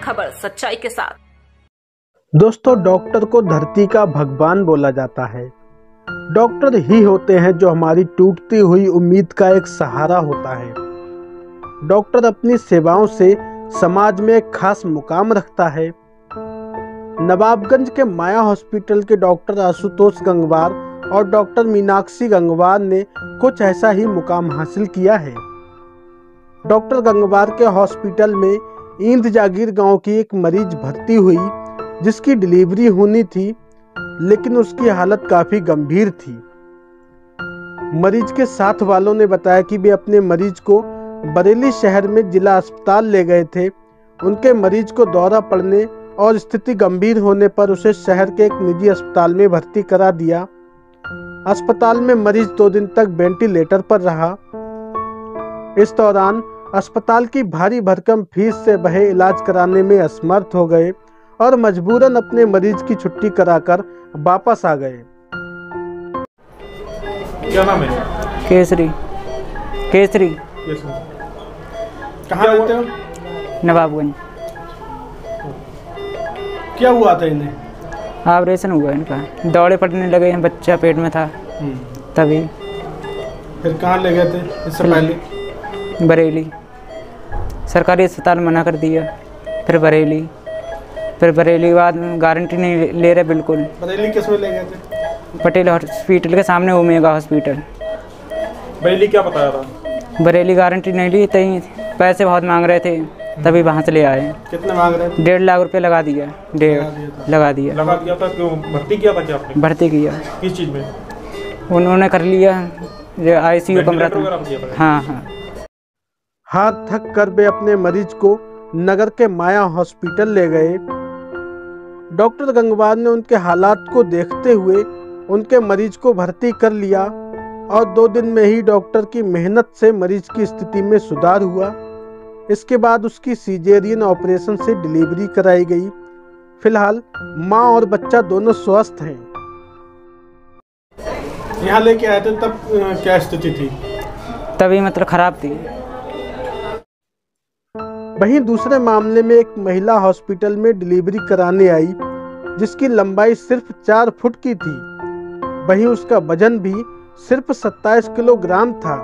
खबर सच्चाई के साथ। दोस्तों, डॉक्टर को धरती का भगवान बोला जाता है। डॉक्टर ही होते हैं जो हमारी टूटती हुई उम्मीद का एक सहारा होता है। डॉक्टर अपनी सेवाओं से समाज में एक खास मुकाम रखता है। नवाबगंज के माया हॉस्पिटल के डॉक्टर आशुतोष गंगवार और डॉक्टर मीनाक्षी गंगवार ने कुछ ऐसा ही मुकाम हासिल किया है। डॉक्टर गंगवार के हॉस्पिटल में ईंद जागीर गांव की एक मरीज भर्ती हुई जिसकी डिलीवरी होनी थी, लेकिन उसकी हालत काफी गंभीर थी। मरीज के साथ वालों ने बताया कि वे अपने मरीज को बरेली शहर में जिला अस्पताल ले गए थे। उनके मरीज को दौरा पड़ने और स्थिति गंभीर होने पर उसे शहर के एक निजी अस्पताल में भर्ती करा दिया। अस्पताल में मरीज 2 दिन तक वेंटिलेटर पर रहा। इस दौरान अस्पताल की भारी भरकम फीस से वह इलाज कराने में असमर्थ हो गए और मजबूरन अपने मरीज की छुट्टी कराकर वापस आ गए। क्या नाम है? केसरी। कहाँ रहते हो? नवाबगंज। क्या हुआ था इन्हें? ऑपरेशन हुआ इनका, दौड़े पड़ने लगे हैं, बच्चा पेट में था तभी। फिर कहाँ ले गए थे इससे पहले? बरेली सरकारी अस्पताल मना कर दिया, फिर बरेली के बाद गारंटी नहीं ले रहे बिल्कुल। बरेली किस में ले गए थे? पटेल हॉस्पिटल के सामने ओमेगा हॉस्पिटल। बरेली क्या बताया था? बरेली गारंटी नहीं ली, तभी पैसे बहुत मांग रहे थे, तभी वहाँ से ले आए। कितने मांग रहे थे? 1.5 लाख रुपये लगा दिया। लगा दिया था। क्यों भर्ती किया था? क्या आपने भर्ती किया? किस चीज़ में? उन्होंने कर लिया ICU कमरा था। हाँ। हाथ थक कर वे अपने मरीज को नगर के माया हॉस्पिटल ले गए। डॉक्टर गंगवार ने उनके हालात को देखते हुए उनके मरीज को भर्ती कर लिया और 2 दिन में ही डॉक्टर की मेहनत से मरीज की स्थिति में सुधार हुआ। इसके बाद उसकी सीजेरियन ऑपरेशन से डिलीवरी कराई गई। फिलहाल मां और बच्चा दोनों स्वस्थ हैं। यहाँ लेके आए थे तब क्या स्थिति थी? तभी मतलब खराब थी। वहीं दूसरे मामले में एक महिला हॉस्पिटल में डिलीवरी कराने आई जिसकी लंबाई सिर्फ 4 फुट की थी। वहीं उसका वजन भी सिर्फ 27 किलोग्राम था।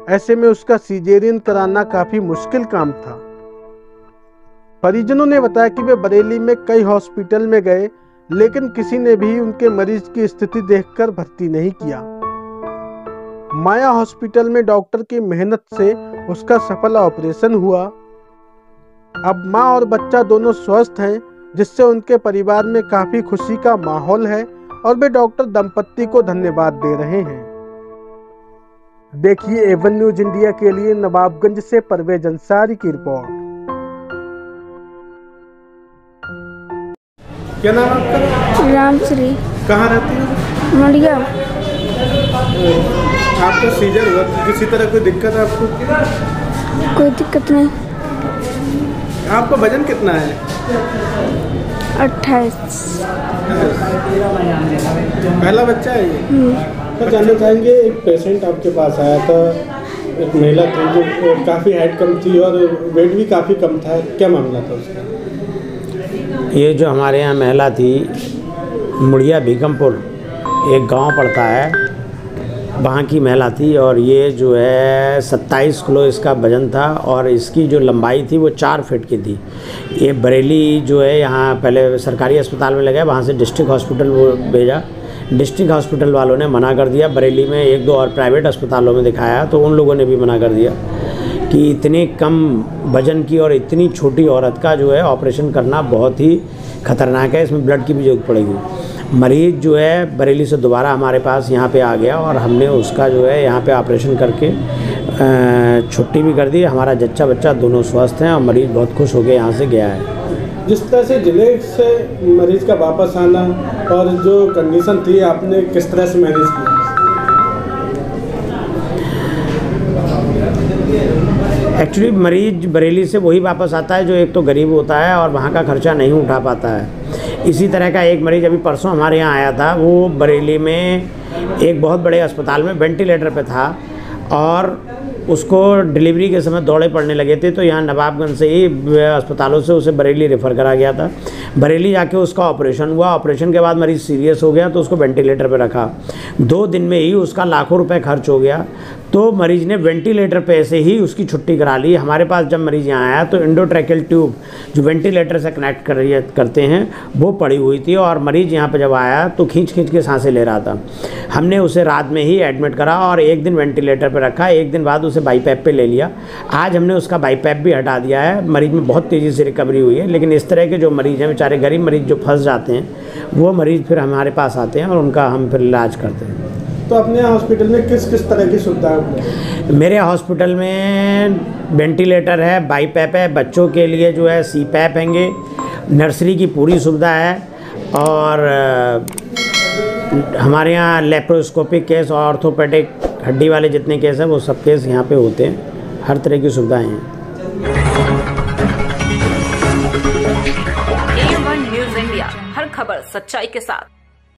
ऐसे में उसका सीजेरियन कराना काफी मुश्किल काम था। परिजनों ने बताया कि वे बरेली में कई हॉस्पिटल में गए, लेकिन किसी ने भी उनके मरीज की स्थिति देखकर भर्ती नहीं किया। माया हॉस्पिटल में डॉक्टर की मेहनत से उसका सफल ऑपरेशन हुआ। अब मां और बच्चा दोनों स्वस्थ हैं, जिससे उनके परिवार में काफी खुशी का माहौल है और वे डॉक्टर दंपत्ति को धन्यवाद दे रहे हैं। देखिए A1 न्यूज इंडिया के लिए नवाबगंज से परवेज अंसारी की रिपोर्ट। क्या नाम आपका? रामश्री। कहाँ रहती हो? मलिया। आपका सीजर हुआ, किसी तरह कोई दिक्कत है आपको? कोई दिक्कत नहीं। आपका वजन कितना है? 28। पहला बच्चा है ये? तो जानना चाहेंगे, एक पेशेंट आपके पास आया था, एक महिला थी जो काफ़ी हाइट कम थी और वेट भी काफ़ी कम था, क्या मामला था उसका? ये जो हमारे यहाँ महिला थी, मुड़िया भीकमपुर एक गांव पड़ता है, वहाँ की महिला थी और ये जो है 27 किलो इसका वजन था और इसकी जो लंबाई थी वो 4 फीट की थी। ये बरेली जो है यहाँ पहले सरकारी अस्पताल में लगा, वहाँ से डिस्ट्रिक्ट हॉस्पिटल वो भेजा। डिस्ट्रिक्ट हॉस्पिटल वालों ने मना कर दिया। बरेली में 1-2 और प्राइवेट अस्पतालों में दिखाया तो उन लोगों ने भी मना कर दिया कि इतने कम वजन की और इतनी छोटी औरत का जो है ऑपरेशन करना बहुत ही ख़तरनाक है, इसमें ब्लड की भी ज़रूरत पड़ेगी। मरीज़ जो है बरेली से दोबारा हमारे पास यहाँ पे आ गया और हमने उसका जो है यहाँ पे ऑपरेशन करके छुट्टी भी कर दी। हमारा जच्चा बच्चा दोनों स्वस्थ हैं और मरीज़ बहुत खुश होकर यहाँ से गया है। जिस तरह से जिले से मरीज़ का वापस आना और जो कंडीशन थी, आपने किस तरह से मैनेज किया? एक्चुअली मरीज बरेली से वही वापस आता है जो एक तो गरीब होता है और वहाँ का खर्चा नहीं उठा पाता है। इसी तरह का एक मरीज़ अभी परसों हमारे यहाँ आया था। वो बरेली में एक बहुत बड़े अस्पताल में वेंटिलेटर पे था और उसको डिलीवरी के समय दौड़े पड़ने लगे थे, तो यहाँ नवाबगंज से ही अस्पतालों से उसे बरेली रेफ़र करा गया था। बरेली जाके उसका ऑपरेशन हुआ। ऑपरेशन के बाद मरीज़ सीरियस हो गया तो उसको वेंटिलेटर पर रखा। 2 दिन में ही उसका लाखों रुपए खर्च हो गया, तो मरीज़ ने वेंटिलेटर पे से ही उसकी छुट्टी करा ली। हमारे पास जब मरीज़ यहाँ आया तो एंडोट्रैकियल ट्यूब जो वेंटिलेटर से कनेक्ट करते हैं वो पड़ी हुई थी, और मरीज़ यहाँ पे जब आया तो खींच के सांसें ले रहा था। हमने उसे रात में ही एडमिट करा और 1 दिन वेंटिलेटर पर रखा। 1 दिन बाद उसे बाईपैप पे ले लिया। आज हमने उसका बाईपैप भी हटा दिया है। मरीज़ में बहुत तेज़ी से रिकवरी हुई है। लेकिन इस तरह के जो मरीज़ हैं, बेचारे गरीब मरीज़ जो फंस जाते हैं, वो मरीज़ फिर हमारे पास आते हैं और उनका हम फिर इलाज करते हैं। तो अपने हॉस्पिटल में किस किस तरह की सुविधा है? मेरे हॉस्पिटल में वेंटिलेटर है, बाईपैप है, बच्चों के लिए जो है सीपैप हैंगे, नर्सरी की पूरी सुविधा है, और हमारे यहाँ लेप्रोस्कोपिक केस और ऑर्थोपेडिक हड्डी वाले जितने केस हैं वो सब केस यहाँ पे होते हैं। हर तरह की सुविधाएं हैं। A1 न्यूज़ इंडिया, हर खबर सच्चाई के साथ।